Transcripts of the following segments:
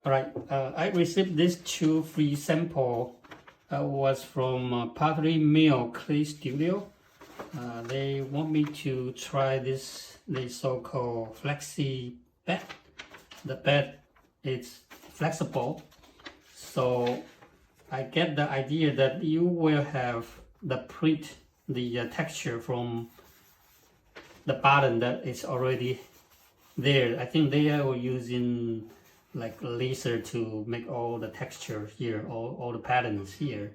Alright, I received this 2 free sample. Was from Pottery Mill Clay Studio. They want me to try this, the so-called Flexi Bat. The bat is flexible, so I get the idea that you will have the print, the texture from the pattern that is already there. I think they are using like laser to make all the texture here, all the patterns here.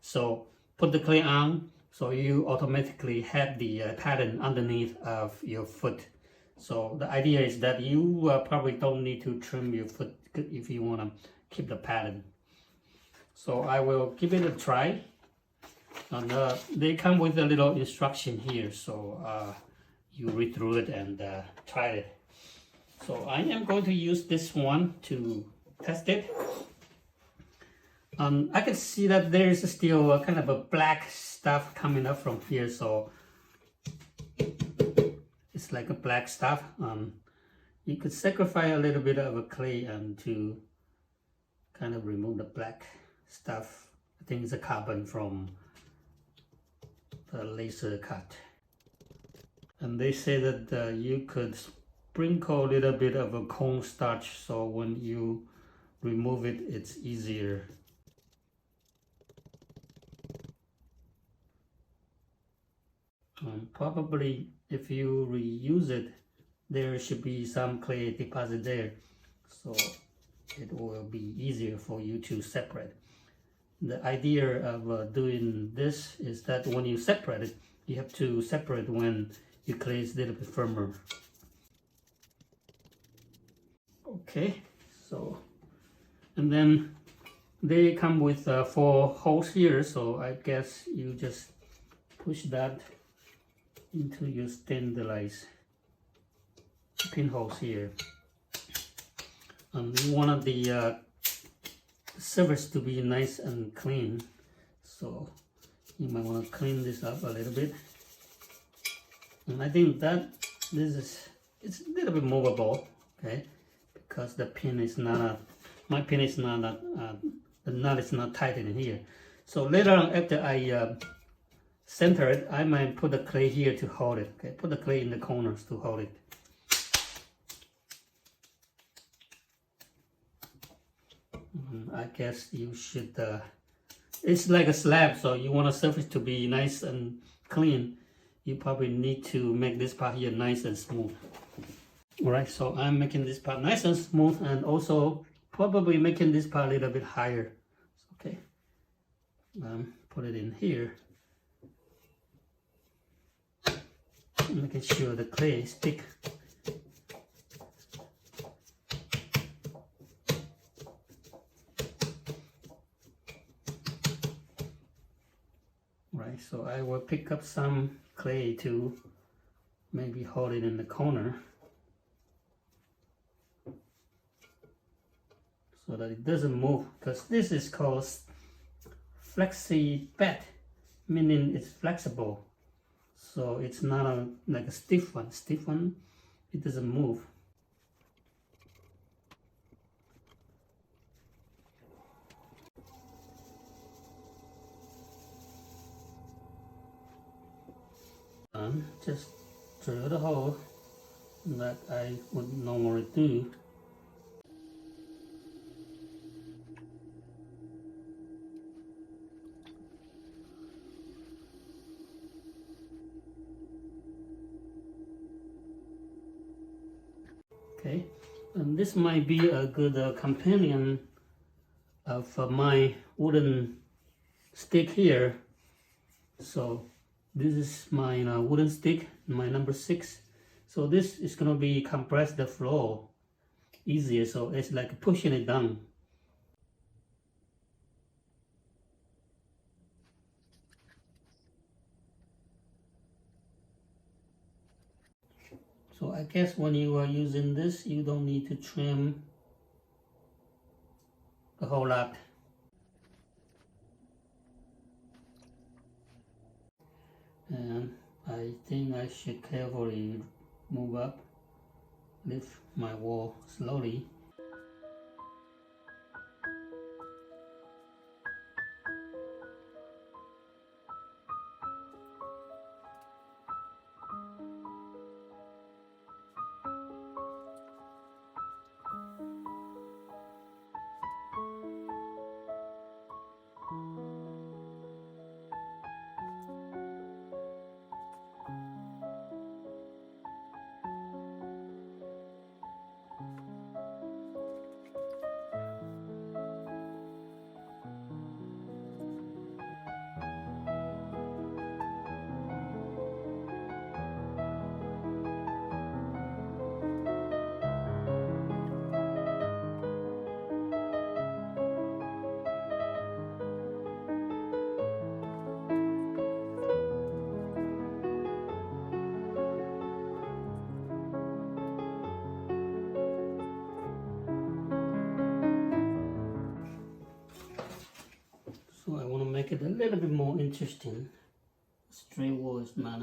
So put the clay on, so you automatically have the pattern underneath of your foot. So the idea is that you probably don't need to trim your foot if you want to keep the pattern. So I will give it a try. And they come with a little instruction here, so you read through it and try it. So I am going to use this one to test it. I can see that there is still a kind of a black stuff coming up from here, so it's like a black stuff. You could sacrifice a little bit of a clay to kind of remove the black stuff. I think it's a carbon from the laser cut. And they say that you could sprinkle a little bit of a cornstarch, so when you remove it, it's easier. Probably if you reuse it, there should be some clay deposit there, so it will be easier for you to separate. The idea of doing this is that when you separate it, you have to separate when your clay is a little bit firmer. Okay, so, and then they come with 4 holes here, so I guess you just push that into your standardized pinholes here. You want the surface to be nice and clean, so you might want to clean this up a little bit. And I think that it's a little bit movable, okay, because the pin is not, my pin is not, the nut is not tight in here. So later on, after I center it, I might put the clay here to hold it. Okay, put the clay in the corners to hold it. I guess you should, it's like a slab, so you want the surface to be nice and clean. You probably need to make this part here nice and smooth. Alright, so I'm making this part nice and smooth, and also probably making this part a little bit higher. Okay, put it in here. Making sure the clay stick. Right, so I will pick up some clay to maybe hold it in the corner so that it doesn't move, because this is called Flexi Bat, meaning it's flexible. So it's not like a stiff one. Stiff one, it doesn't move. Just drill the hole that I would normally do. Okay, and this might be a good companion of my wooden stick here. So this is my wooden stick, my number 6. So this is going to be compress the floor easier, so it's like pushing it down. So I guess when you are using this, you don't need to trim a whole lot. And I think I should carefully move up, lift my wall slowly. make it a little bit more interesting. Straight wall is not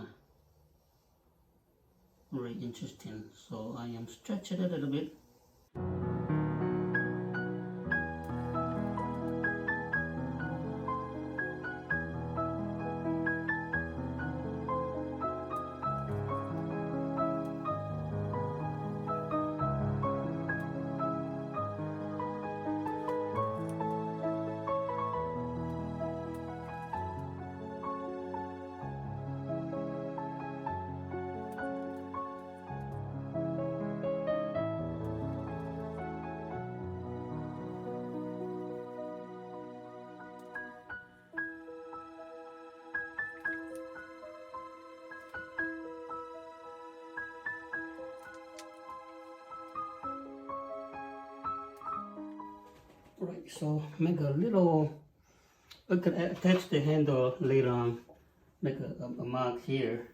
very interesting, so I am stretching it a little bit. Right, so make a little, I can attach the handle later on, make a mark here.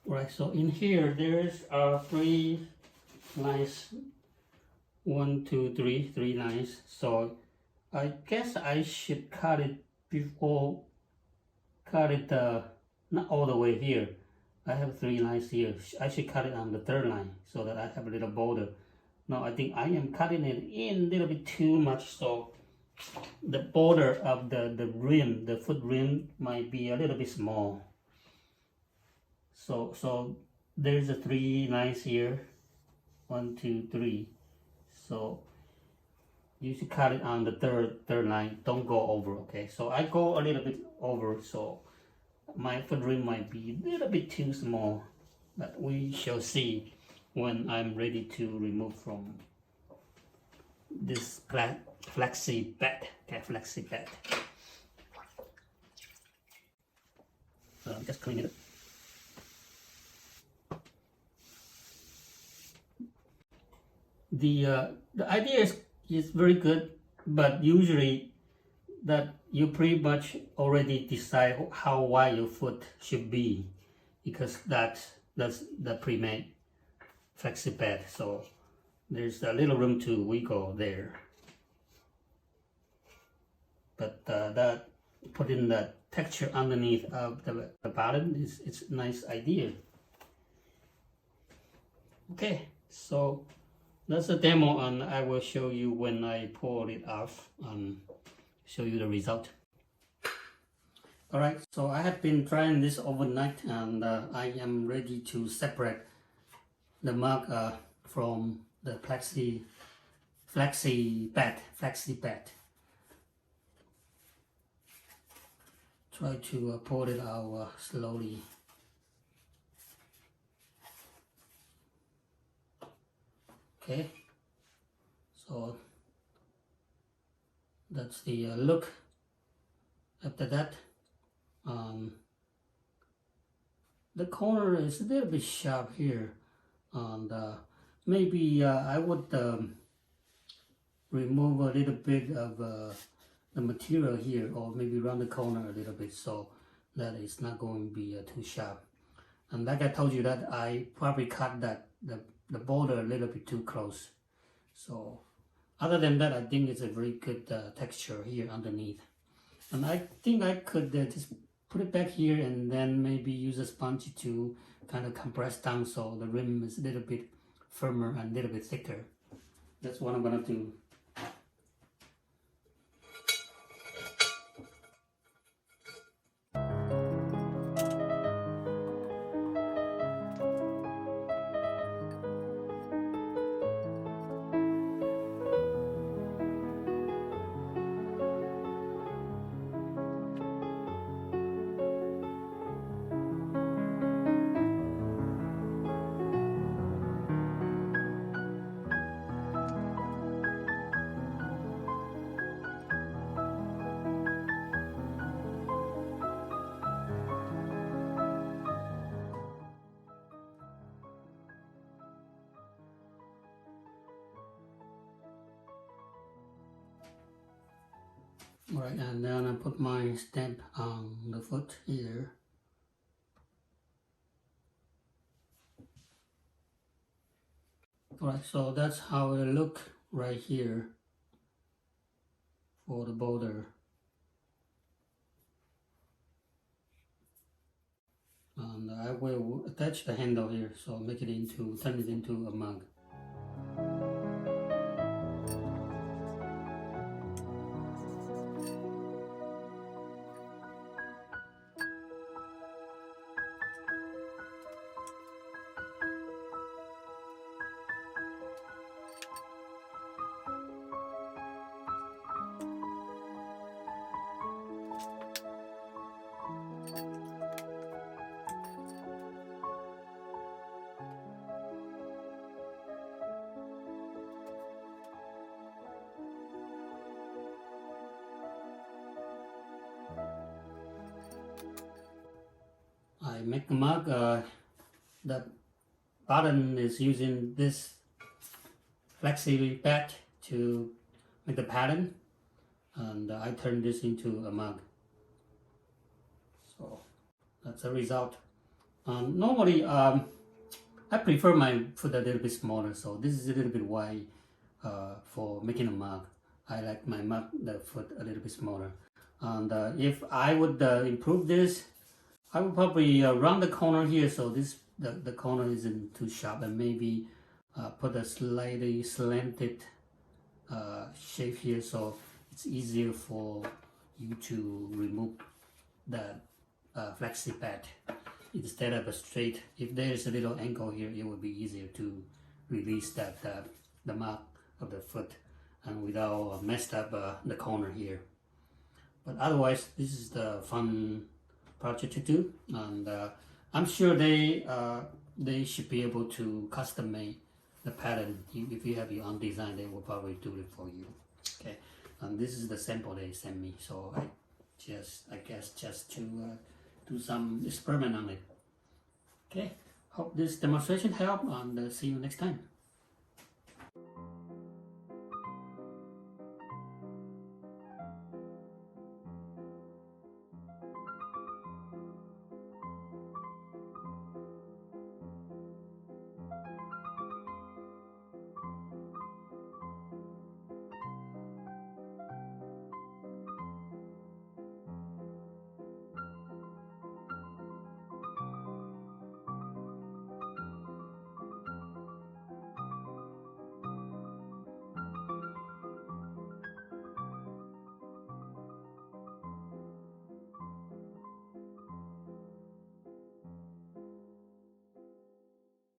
Right, so in here there's 3 lines, 1, 2, 3, 3 lines. So I guess I should cut it before, not all the way here. I have 3 lines here. I should cut it on the 3rd line so that I have a little border. Now I think I am cutting it in a little bit too much, so the border of the rim, the foot rim, might be a little bit small. So there's 3 lines here, 1, 2, 3. So you should cut it on the third line. Don't go over, okay? So I go a little bit over, so my foot rim might be a little bit too small, but we shall see when I'm ready to remove from this Flexi Bat. Okay, Flexi Bat. Just clean it up. The idea is very good, but usually that you pretty much already decide how wide your foot should be, because that's the pre-made Flexi Bat. So there's a little room to wiggle there. But that putting the texture underneath of the bottom it's a nice idea. Okay, so that's a demo, and I will show you when I pull it off and show you the result. Alright, so I have been trying this overnight, and I am ready to separate the mark from the Flexi Bat. Try to pull it out slowly. Okay, so that's the look. After that, the corner is a little bit sharp here, and maybe I would remove a little bit of the material here, or maybe round the corner a little bit, so that it's not going to be too sharp. And like I told you, that I probably cut the border a little bit too close. So other than that, I think it's a very good texture here underneath. And I think I could just put it back here and then maybe use a sponge to kind of compress down so the rim is a little bit firmer and a little bit thicker. That's what I'm gonna do. Alright, and then I put my stamp on the foot here. Alright, so that's how it look right here for the border. And I will attach the handle here, so turn it into a mug. I make the mug. The bottom is using this Flexi Bat to make the pattern, and I turn this into a mug. So that's the result. Normally, I prefer my foot a little bit smaller, so this is a little bit wide for making a mug. I like my mug, the foot a little bit smaller. And if I would improve this, I would probably round the corner here so the corner isn't too sharp, and maybe put a slightly slanted shape here so it's easier for you to remove the Flexi Bat instead of a straight. If there's a little angle here, it would be easier to release that the mark of the foot and without messed up the corner here. But otherwise, this is the fun project to do, and I'm sure they should be able to custom make the pattern. If you have your own design, they will probably do it for you. Okay, and this is the sample they sent me, so I guess just to do some experiment on it. Okay, hope this demonstration helped, and see you next time.